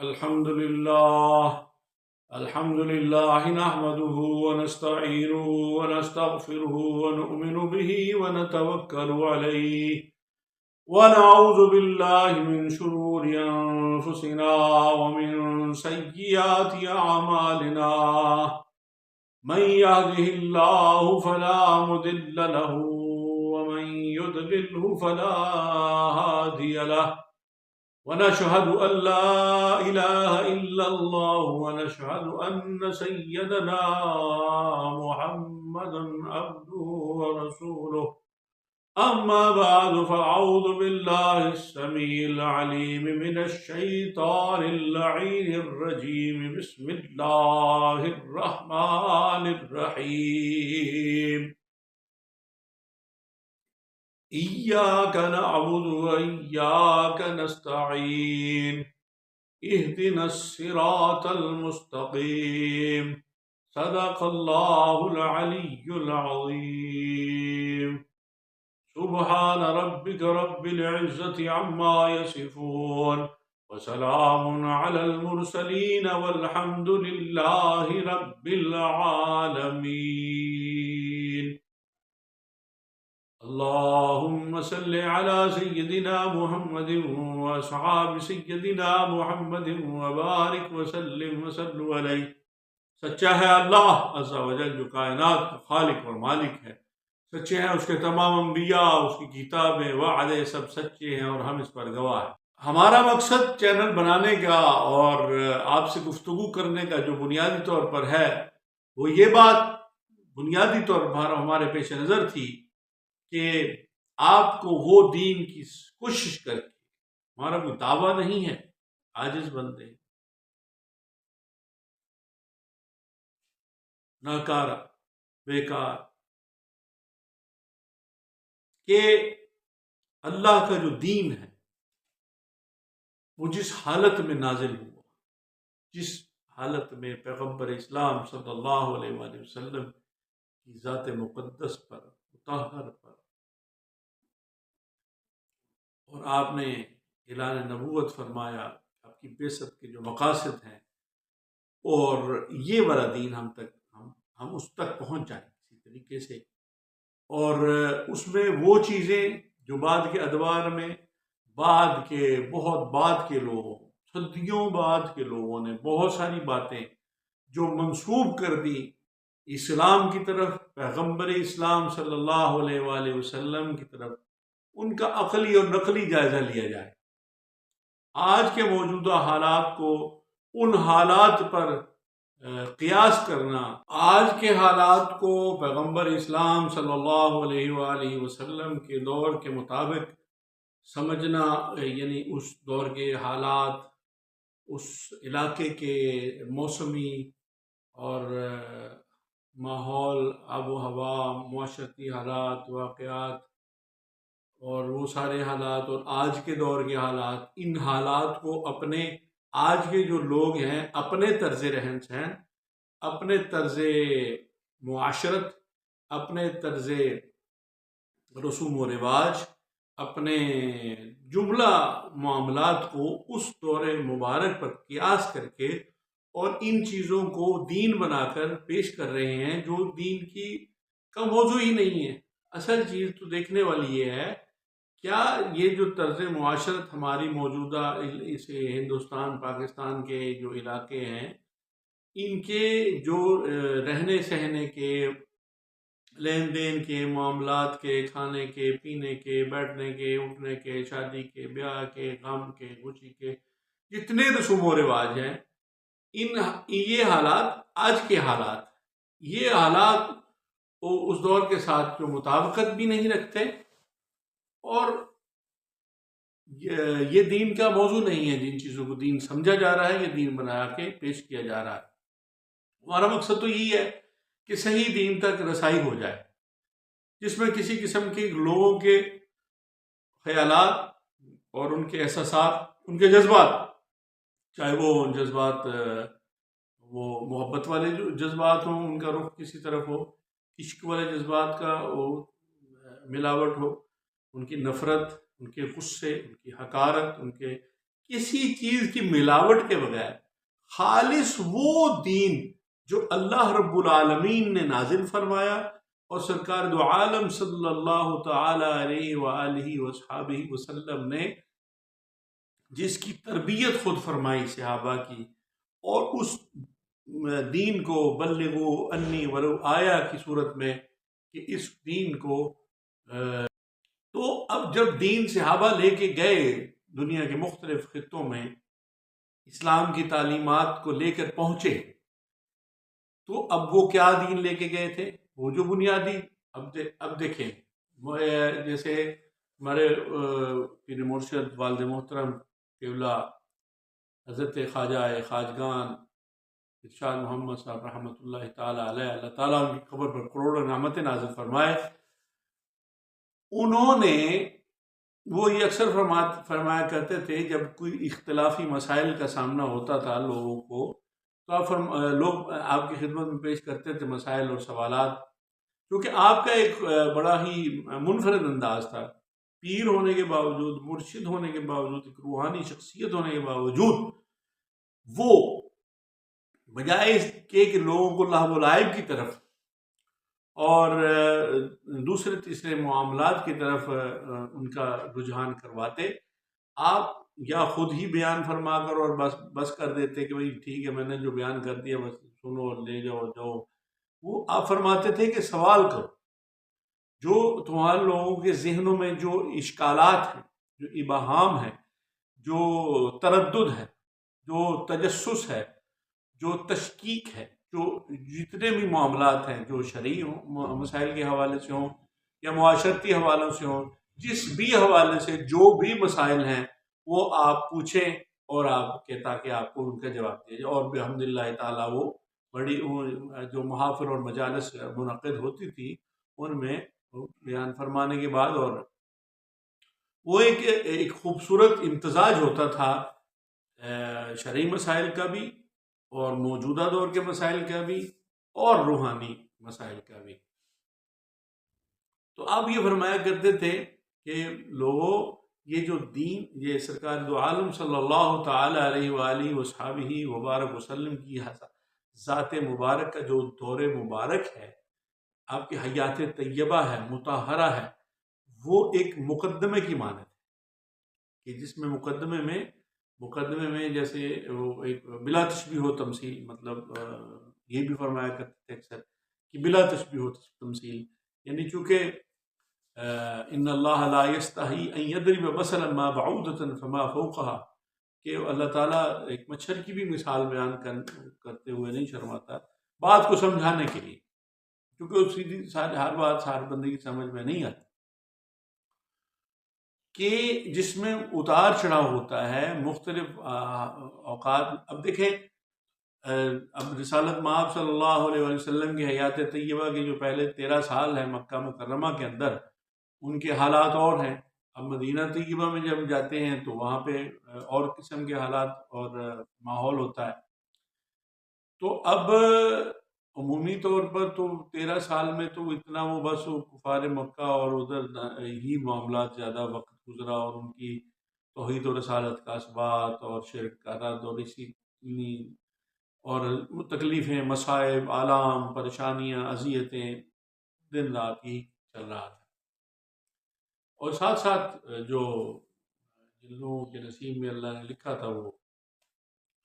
الحمد لله نحمده ونستعينه ونستغفره ونؤمن به ونتوكل عليه ونعوذ بالله من شرور أنفسنا ومن سيئات أعمالنا من يهده الله فلا مضل له ومن يضلله فلا هادي له ونشهد أن لا إله إلا الله ونشهد أن سيدنا محمدا عبده ورسوله أما بعد فأعوذ بالله السميع العليم من الشيطان اللعين الرجيم بسم الله الرحمن الرحيم إياك نعبد وإياك نستعين اهدنا الصراط المستقيم صدق الله العلي العظيم سبحان ربك رب العزة عما يصفون وسلام على المرسلين والحمد لله رب العالمين اللهم صل على سيدنا محمد واصحاب سيدنا محمد وبارك وسلم وصلوا علیہ۔ سچا ہے اللہ عز و جل جو کائنات کا خالق اور مالک ہے، سچے ہیں اس کے تمام انبیاء، اس کی کتابیں وعدے سب سچے ہیں اور ہم اس پر گواہ ہیں۔ ہمارا مقصد چینل بنانے کا اور آپ سے گفتگو کرنے کا جو بنیادی طور پر ہے وہ یہ بات بنیادی طور پر ہمارے پیش نظر تھی کہ آپ کو وہ دین کی کوشش کر کے، ہمارا کوئی دعویٰ نہیں ہے، عاجز بندے، ناکارہ، بیکار، کہ اللہ کا جو دین ہے وہ جس حالت میں نازل ہوا، جس حالت میں پیغمبر اسلام صلی اللہ علیہ وآلہ وسلم کی ذات مقدس پر، مطہر پر، اور آپ نے اعلان نبوت فرمایا، آپ کی بعثت کے جو مقاصد ہیں، اور یہ والا دین ہم اس تک پہنچ جائیں کسی طریقے سے، اور اس میں وہ چیزیں جو بعد کے ادوار میں بہت بعد کے لوگوں، صدیوں بعد کے لوگوں نے بہت ساری باتیں جو منسوب کر دی اسلام کی طرف، پیغمبر اسلام صلی اللہ علیہ وآلہ وسلم کی طرف، ان کا عقلی اور نقلی جائزہ لیا جائے۔ آج کے موجودہ حالات کو ان حالات پر قیاس کرنا، آج کے حالات کو پیغمبر اسلام صلی اللہ علیہ وآلہ وسلم کے دور کے مطابق سمجھنا، یعنی اس دور کے حالات، اس علاقے کے موسمی اور ماحول، آب و ہوا، معاشرتی حالات، واقعات اور وہ سارے حالات، اور آج کے دور کے حالات، ان حالات کو اپنے آج کے جو لوگ ہیں اپنے طرز رہن سہن، اپنے طرز معاشرت، اپنے طرز رسوم و رواج، اپنے جملہ معاملات کو اس دور مبارک پر قیاس کر کے اور ان چیزوں کو دین بنا کر پیش کر رہے ہیں، جو دین کا موضوع ہی نہیں ہے۔ اصل چیز تو دیکھنے والی یہ ہے، کیا یہ جو طرز معاشرت ہماری موجودہ اس ہندوستان پاکستان کے جو علاقے ہیں، ان کے جو رہنے سہنے کے، لین دین کے، معاملات کے، کھانے کے، پینے کے، بیٹھنے کے، اٹھنے کے، شادی کے، بیاہ کے، غم کے، خوشی کے، جتنے رسوم و رواج ہیں، یہ حالات آج کے حالات، یہ حالات اس دور کے ساتھ جو مطابقت بھی نہیں رکھتے، اور یہ دین کا موضوع نہیں ہے۔ جن چیزوں کو دین سمجھا جا رہا ہے، یہ دین بنا کے پیش کیا جا رہا ہے۔ ہمارا مقصد تو یہی ہے کہ صحیح دین تک رسائی ہو جائے، جس میں کسی قسم کے لوگوں کے خیالات اور ان کے احساسات، ان کے جذبات، چاہے وہ جذبات وہ محبت والے جو جذبات ہوں، ان کا رخ کسی طرف ہو، عشق والے جذبات کا وہ ملاوٹ ہو، ان کی نفرت، ان کے غصے، ان کی حقارت، ان کے کسی چیز کی ملاوٹ کے بغیر خالص وہ دین جو اللہ رب العالمین نے نازل فرمایا اور سرکار دو عالم صلی اللہ تعالی علیہ وآلہ وصحابہ وسلم نے جس کی تربیت خود فرمائی صحابہ کی، اور اس دین کو بلغوا انی ولو آیا کی صورت میں کہ اس دین کو تو اب جب دین صحابہ لے کے گئے دنیا کے مختلف خطوں میں، اسلام کی تعلیمات کو لے کر پہنچے، تو اب وہ کیا دین لے کے گئے تھے؟ وہ جو بنیادی اب دیکھیں، جیسے ہمارے پیر مرشد والد محترم قبلہ حضرت خواجہ خواجگان ارشاد محمد صاحب رحمۃ اللہ تعالی علیہ، اللہ تعالیٰ ان کی قبر پر کروڑوں نعمت نازل فرمائے، انہوں نے وہ یہ اکثر فرمایا کرتے تھے جب کوئی اختلافی مسائل کا سامنا ہوتا تھا لوگوں کو، تو لوگ آپ کی خدمت میں پیش کرتے تھے مسائل اور سوالات، کیونکہ آپ کا ایک بڑا ہی منفرد انداز تھا، پیر ہونے کے باوجود، مرشد ہونے کے باوجود، ایک روحانی شخصیت ہونے کے باوجود، وہ بجائے اس کے کہ لوگوں کو لہو و لعب کی طرف اور دوسرے تیسرے معاملات کی طرف ان کا رجحان کرواتے، آپ یا خود ہی بیان فرما کر اور بس کر دیتے کہ بھئی ٹھیک ہے میں نے جو بیان کر دیا بس سنو اور لے جاؤ، وہ آپ فرماتے تھے کہ سوال کرو، جو تمہارے لوگوں کے ذہنوں میں جو اشکالات ہیں، جو ابہام ہے، جو تردد ہے، جو تجسس ہے، جو تشکیک ہے، جو جتنے بھی معاملات ہیں جو شرعی مسائل کے حوالے سے ہوں یا معاشرتی حوالوں سے ہوں، جس بھی حوالے سے جو بھی مسائل ہیں وہ آپ پوچھیں اور آپ کے تاکہ آپ کو ان کا جواب دیا جائے، اور بحمدللہ تعالیٰ وہ بڑی جو محافل اور مجالس منعقد ہوتی تھی ان میں بیان فرمانے کے بعد، اور وہ ایک خوبصورت امتزاج ہوتا تھا شرعی مسائل کا بھی اور موجودہ دور کے مسائل کا بھی اور روحانی مسائل کا بھی۔ تو آپ یہ فرمایا کرتے تھے کہ لوگوں یہ جو دین، یہ سرکار دو عالم صلی اللہ تعالی علیہ وآلہ وصحابہ وبارک وسلم کی ذات مبارک کا جو دور مبارک ہے، آپ کی حیات طیبہ ہے، مطہرہ ہے، وہ ایک مقدمے کی مانند ہے کہ جس میں مقدمے میں جیسے وہ ایک بلا تشبیہ و تمثیل، مطلب یہ بھی فرمایا کرتے تھے اکثر کہ بلا تشبیہ و تمثیل، یعنی چونکہ ان اللہ لا یستحی ان یضرب مثلا ما بعودۃ فما فوقها، کہ اللہ تعالیٰ ایک مچھر کی بھی مثال بیان کرتے ہوئے نہیں شرماتا بات کو سمجھانے کے لیے، کیونکہ اس سیدھی ہر بات ہر بندے کی سمجھ میں نہیں آتی، کہ جس میں اتار چڑھاؤ ہوتا ہے مختلف اوقات۔ اب دیکھیں اب رسالت مآب صلی اللہ علیہ وسلم کی حیات طیبہ کے جو پہلے 13 سال ہیں مکہ مکرمہ کے اندر، ان کے حالات اور ہیں۔ اب مدینہ طیبہ میں جب جاتے ہیں تو وہاں پہ اور قسم کے حالات اور ماحول ہوتا ہے، تو اب عمومی طور پر تو 13 سال میں تو اتنا وہ بس کفار مکہ اور ادھر ہی معاملات زیادہ وقت گزرا، اور ان کی توحید و رسالت کا اثبات اور شرک کا رد اور اسی اور تکلیفیں، مصائب، آلام، پریشانیاں، اذیتیں، دن رات ہی چل رہا تھا، اور ساتھ ساتھ جو جن لوگوں کے نصیب میں اللہ نے لکھا تھا وہ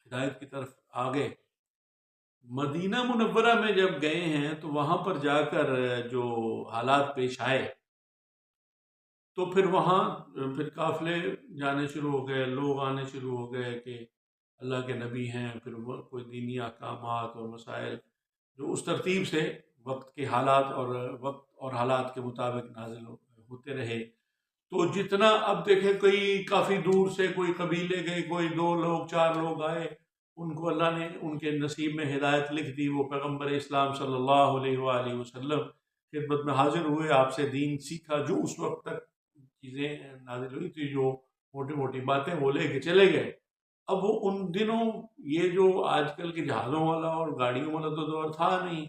ہدایت کی طرف آگے۔ مدینہ منورہ میں جب گئے ہیں تو وہاں پر جا کر جو حالات پیش آئے، تو پھر وہاں پھر قافلے جانے شروع ہو گئے، لوگ آنے شروع ہو گئے کہ اللہ کے نبی ہیں، پھر کوئی دینی احکامات اور مسائل جو اس ترتیب سے وقت کے حالات اور حالات کے مطابق نازل ہوتے رہے۔ تو جتنا اب دیکھیں کوئی کافی دور سے کوئی قبیلے گئے، کوئی 2 لوگ 4 لوگ آئے، ان کو اللہ نے ان کے نصیب میں ہدایت لکھ دی، وہ پیغمبر اسلام صلی اللہ علیہ وآلہ وسلم خدمت میں حاضر ہوئے، آپ سے دین سیکھا، جو اس وقت تک چیزیں نازل ہوئی تھی، جو موٹی موٹی باتیں وہ لے کے چلے گئے۔ اب وہ ان دنوں یہ جو آج کل کے جہازوں والا اور گاڑیوں والا تو دور تھا نہیں،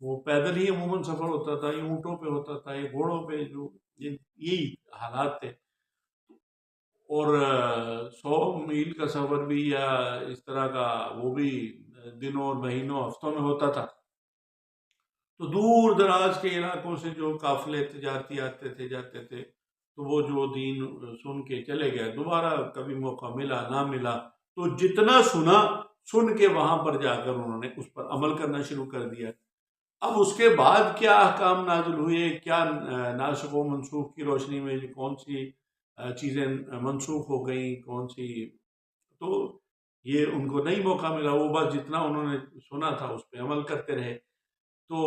وہ پیدل ہی عموماً سفر ہوتا تھا، یہ اونٹوں پہ ہوتا تھا، یہ گھوڑوں پہ، جو یہی حالات تھے۔ اور 100 میل کا سفر بھی یا اس طرح کا وہ بھی دنوں اور مہینوں ہفتوں میں ہوتا تھا، تو دور دراز کے علاقوں سے جو قافلے تجارتی آتے تھے جاتے تھے، تو وہ جو دین سن کے چلے گئے، دوبارہ کبھی موقع ملا نہ ملا تو جتنا سن کے وہاں پر جا کر انہوں نے اس پر عمل کرنا شروع کر دیا۔ اب اس کے بعد کیا احکام نازل ہوئے، کیا ناسخ و منسوخ کی روشنی میں کون سی چیزیں منسوخ ہو گئیں، کون سی، تو یہ ان کو نہیں موقع ملا، وہ بس جتنا انہوں نے سنا تھا اس پہ عمل کرتے رہے۔ تو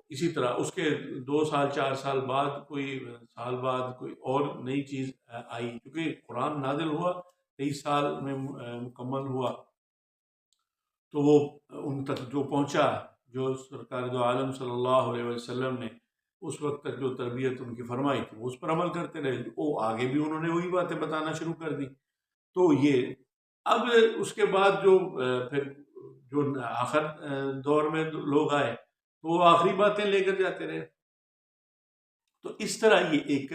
اسی طرح اس کے 2 سال 4 سال بعد، کوئی سال بعد کوئی اور نئی چیز آئی، کیونکہ قرآن نازل ہوا 23 سال میں مکمل ہوا، تو وہ ان تک جو پہنچا، جو سرکار دو عالم صلی اللہ علیہ وسلم نے اس وقت تک جو تربیت ان کی فرمائی تھی، وہ اس پر عمل کرتے رہے، وہ آگے بھی انہوں نے وہی باتیں بتانا شروع کر دی۔ تو یہ اب اس کے بعد جو پھر جو آخر دور میں لوگ آئے تو وہ آخری باتیں لے کر جاتے رہے۔ تو اس طرح یہ ایک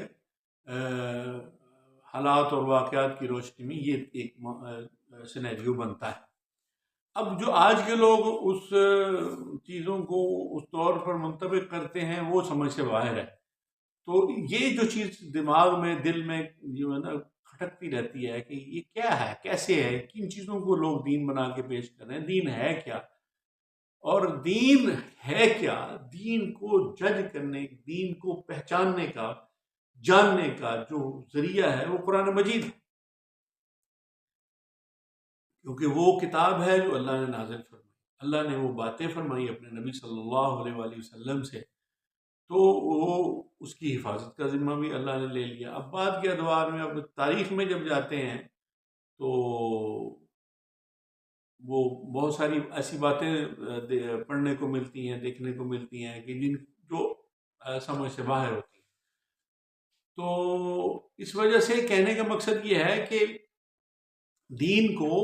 حالات اور واقعات کی روشنی میں یہ ایک سینیریو بنتا ہے۔ اب جو آج کے لوگ اس چیزوں کو اس طور پر منطبق کرتے ہیں وہ سمجھ سے باہر ہے۔ تو یہ جو چیز دماغ میں دل میں جو ہے نا کھٹکتی رہتی ہے کہ یہ کیا ہے، کیسے ہے، کن چیزوں کو لوگ دین بنا کے پیش کر رہے ہیں، دین ہے کیا، اور دین ہے کیا، دین کو جج کرنے، دین کو پہچاننے کا، جاننے کا جو ذریعہ ہے وہ قرآن مجید ہے، کیونکہ وہ کتاب ہے جو اللہ نے نازل فرمائی، اللہ نے وہ باتیں فرمائی اپنے نبی صلی اللہ علیہ وآلہ وسلم سے، تو وہ اس کی حفاظت کا ذمہ بھی اللہ نے لے لیا۔ اب بعد کے ادوار میں، اب تاریخ میں جب جاتے ہیں تو وہ بہت ساری ایسی باتیں پڑھنے کو ملتی ہیں، دیکھنے کو ملتی ہیں کہ جن جو سمجھ سے باہر ہوتی ہیں۔ تو اس وجہ سے کہنے کا مقصد یہ ہے کہ دین کو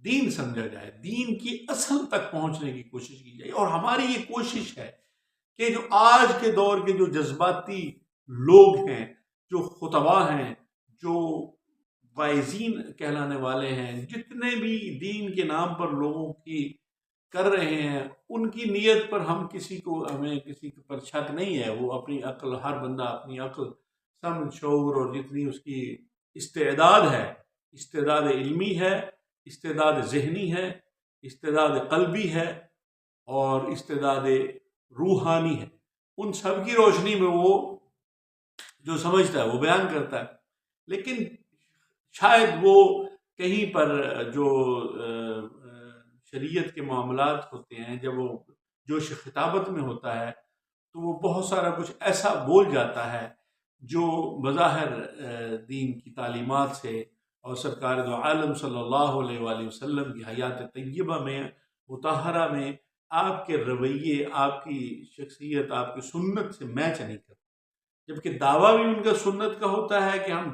دین سمجھا جائے، دین کی اصل تک پہنچنے کی کوشش کی جائے، اور ہماری یہ کوشش ہے کہ جو آج کے دور کے جو جذباتی لوگ ہیں، جو خطباء ہیں، جو واعظین کہلانے والے ہیں، جتنے بھی دین کے نام پر لوگوں کی کر رہے ہیں، ان کی نیت پر ہمیں کسی پر شک نہیں ہے۔ وہ اپنی عقل، ہر بندہ اپنی عقل، سمجھ، شعور اور جتنی اس کی استعداد ہے، استعداد علمی ہے، استعداد ذہنی ہے، استعداد قلبی ہے اور استعداد روحانی ہے، ان سب کی روشنی میں وہ جو سمجھتا ہے وہ بیان کرتا ہے۔ لیکن شاید وہ کہیں پر جو شریعت کے معاملات ہوتے ہیں، جب وہ جوش خطابت میں ہوتا ہے تو وہ بہت سارا کچھ ایسا بول جاتا ہے جو بظاہر دین کی تعلیمات سے اور سرکار دو عالم صلی اللہ علیہ وآلہ وسلم کی حیات طیبہ میں، مطہرہ میں آپ کے رویے، آپ کی شخصیت، آپ کی سنت سے میچ نہیں کرتا، جبکہ دعویٰ بھی ان کا سنت کا ہوتا ہے کہ ہم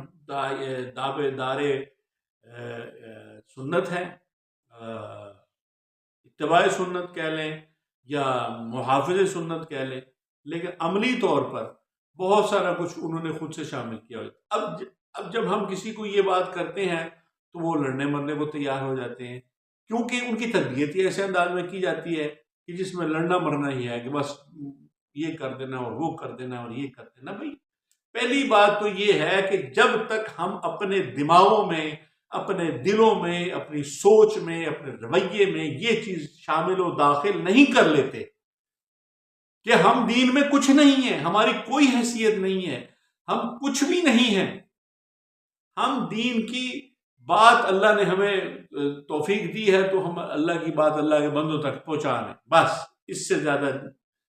دعوے دار سنت ہیں، اتباع سنت کہہ لیں یا محافظ سنت کہہ لیں، لیکن عملی طور پر بہت سارا کچھ انہوں نے خود سے شامل کیا ہوتا۔ اب جب ہم کسی کو یہ بات کرتے ہیں تو وہ لڑنے مرنے کو تیار ہو جاتے ہیں، کیونکہ ان کی تربیت ہی ایسے انداز میں کی جاتی ہے کہ جس میں لڑنا مرنا ہی ہے، کہ بس یہ کر دینا اور وہ کر دینا اور یہ کر دینا۔ بھائی پہلی بات تو یہ ہے کہ جب تک ہم اپنے دماغوں میں، اپنے دلوں میں، اپنی سوچ میں، اپنے رویے میں یہ چیز شامل و داخل نہیں کر لیتے کہ ہم دین میں کچھ نہیں ہیں، ہماری کوئی حیثیت نہیں ہے، ہم کچھ بھی نہیں ہیں، ہم دین کی بات، اللہ نے ہمیں توفیق دی ہے تو ہم اللہ کی بات اللہ کے بندوں تک پہنچا رہے ہیں، بس اس سے زیادہ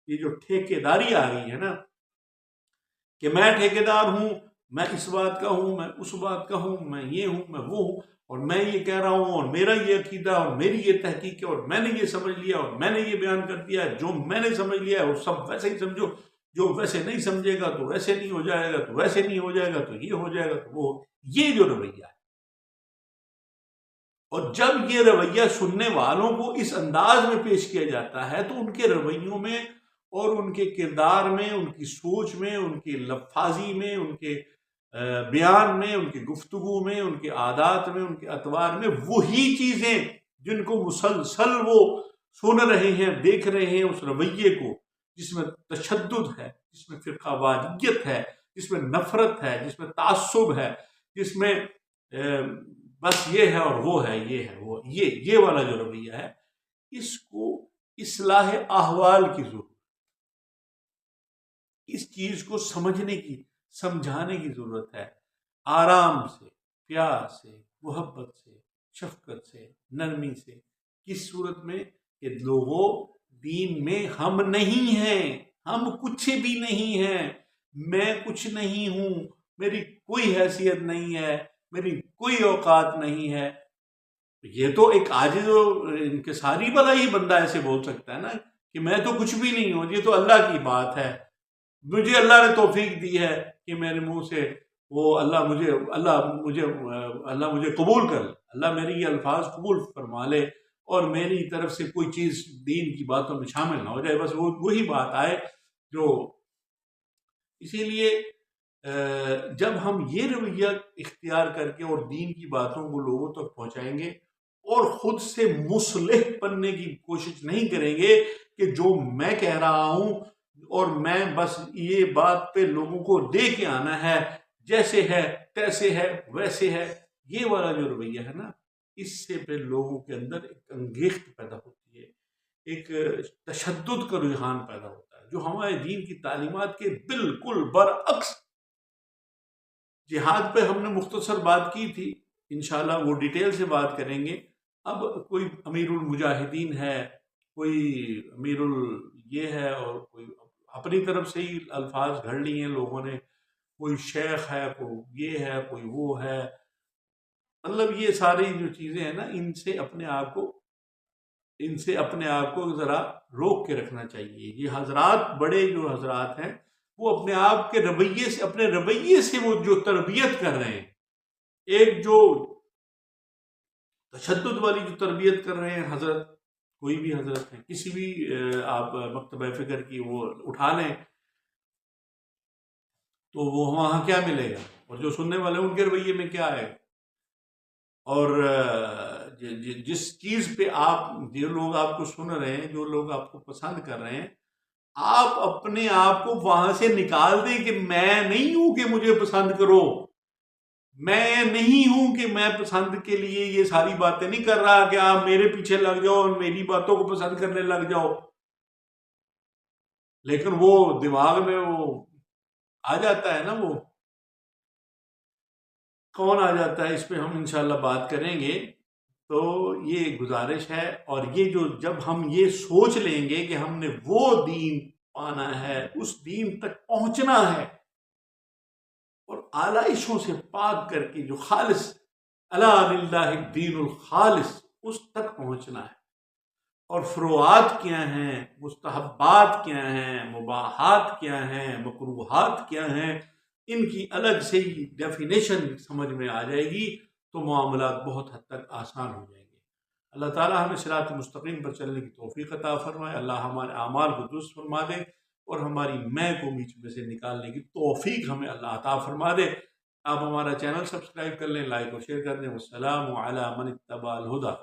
یہ جو ٹھیکیداری آ گئی ہے نا، کہ میں ٹھیکیدار ہوں، میں اس بات کا ہوں، میں اس بات کا ہوں، میں یہ ہوں، میں وہ ہوں، اور میں یہ کہہ رہا ہوں، اور میرا یہ عقیدہ، اور میری یہ تحقیق ہے، اور میں نے یہ سمجھ لیا، اور میں نے یہ بیان کر دیا ہے، جو میں نے سمجھ لیا ہے وہ سب ویسے ہی سمجھو، جو ویسے نہیں سمجھے گا تو ویسے نہیں ہو جائے گا، تو ویسے نہیں ہو جائے گا تو یہ ہو جائے گا، تو وہ یہ جو رویہ ہے، اور جب یہ رویہ سننے والوں کو اس انداز میں پیش کیا جاتا ہے تو ان کے رویوں میں اور ان کے کردار میں، ان کی سوچ میں، ان کی لفاظی میں، ان کے بیان میں، ان کی گفتگو میں، ان کے عادات میں، ان کے اطوار میں وہی چیزیں جن کو مسلسل وہ سن رہے ہیں، دیکھ رہے ہیں، اس رویے کو جس میں تشدد ہے، جس میں فرقہ واریت ہے، جس میں نفرت ہے، جس میں تعصب ہے، جس میں بس یہ ہے اور وہ ہے، یہ ہے وہ یہ والا جو رویہ ہے، اس کو اصلاح احوال کی ضرورت، اس چیز کو سمجھنے کی، سمجھانے کی ضرورت ہے، آرام سے، پیار سے، محبت سے، شفقت سے، نرمی سے، کس صورت میں کہ لوگوں دین میں ہم نہیں ہیں، ہم کچھ بھی نہیں ہیں، میں کچھ نہیں ہوں، میری کوئی حیثیت نہیں ہے، میری کوئی اوقات نہیں ہے. یہ تو ایک عاجز و انکساری والا ہی بندہ ایسے بول سکتا ہے نا کہ میں تو کچھ بھی نہیں ہوں. یہ تو اللہ کی بات ہے، مجھے اللہ نے توفیق دی ہے کہ میرے منہ سے وہ اللہ مجھے قبول کر لے، اللہ میری یہ الفاظ قبول فرما لے اور میری طرف سے کوئی چیز دین کی باتوں میں شامل نہ ہو جائے، بس وہی بات آئے جو. اسی لیے جب ہم یہ رویہ اختیار کر کے اور دین کی باتوں کو لوگوں تک پہنچائیں گے اور خود سے مصلح بننے کی کوشش نہیں کریں گے کہ جو میں کہہ رہا ہوں اور میں بس یہ بات پہ لوگوں کو دے کے آنا ہے، جیسے ہے تیسے ہے ویسے ہے، یہ والا جو رویہ ہے نا، اس سے پھر لوگوں کے اندر ایک انگیخت پیدا ہوتی ہے، ایک تشدد کا رجحان پیدا ہوتا ہے جو ہمارے دین کی تعلیمات کے بالکل برعکس. جہاد پہ ہم نے مختصر بات کی تھی، انشاءاللہ وہ ڈیٹیل سے بات کریں گے. اب کوئی امیر المجاہدین ہے، کوئی امیر یہ ہے، اور کوئی اپنی طرف سے ہی الفاظ گھڑ لیے ہیں لوگوں نے، کوئی شیخ ہے، کوئی یہ ہے، کوئی وہ ہے. مطلب یہ ساری جو چیزیں ہیں نا، ان سے اپنے آپ کو ذرا روک کے رکھنا چاہیے. یہ حضرات، بڑے جو حضرات ہیں، وہ اپنے آپ کے رویے سے، اپنے رویے سے وہ جو تربیت کر رہے ہیں، ایک جو تشدد والی جو تربیت کر رہے ہیں حضرت، کوئی بھی حضرت ہیں، کسی بھی آپ مکتبہ فکر کی وہ اٹھا لیں تو وہ وہاں کیا ملے گا، اور جو سننے والے ان کے رویے میں کیا ہے. اور جس چیز پہ جو لوگ آپ کو سن رہے ہیں، جو لوگ آپ کو پسند کر رہے ہیں، آپ اپنے آپ کو وہاں سے نکال دیں کہ میں نہیں ہوں کہ مجھے پسند کرو، میں نہیں ہوں کہ میں پسند کے لیے یہ ساری باتیں نہیں کر رہا کہ آپ میرے پیچھے لگ جاؤ اور میری باتوں کو پسند کرنے لگ جاؤ. لیکن وہ دماغ میں وہ آ جاتا ہے نا، وہ کون آ جاتا ہے، اس پہ ہم انشاءاللہ بات کریں گے. تو یہ گزارش ہے، اور یہ جب ہم یہ سوچ لیں گے کہ ہم نے وہ دین پانا ہے، اس دین تک پہنچنا ہے، اور آلائشوں سے پاک کر کے جو خالص الا للہ الدین الخالص، اس تک پہنچنا ہے. اور فروعات کیا ہیں، مستحبات کیا ہیں، مباحات کیا ہیں، مکروہات کیا ہیں، ان کی الگ سے ہی ڈیفینیشن سمجھ میں آ جائے گی تو معاملات بہت حد تک آسان ہو جائیں گے. اللہ تعالیٰ ہمیں صراط مستقیم پر چلنے کی توفیق عطا فرمائے. اللہ ہمارے اعمال کو درست فرما دے اور ہماری میں کو بیچ میں سے نکالنے کی توفیق ہمیں اللہ عطا فرما دے. آپ ہمارا چینل سبسکرائب کر لیں، لائک اور شیئر کر دیں. والسلام علی من اتبع الہدی.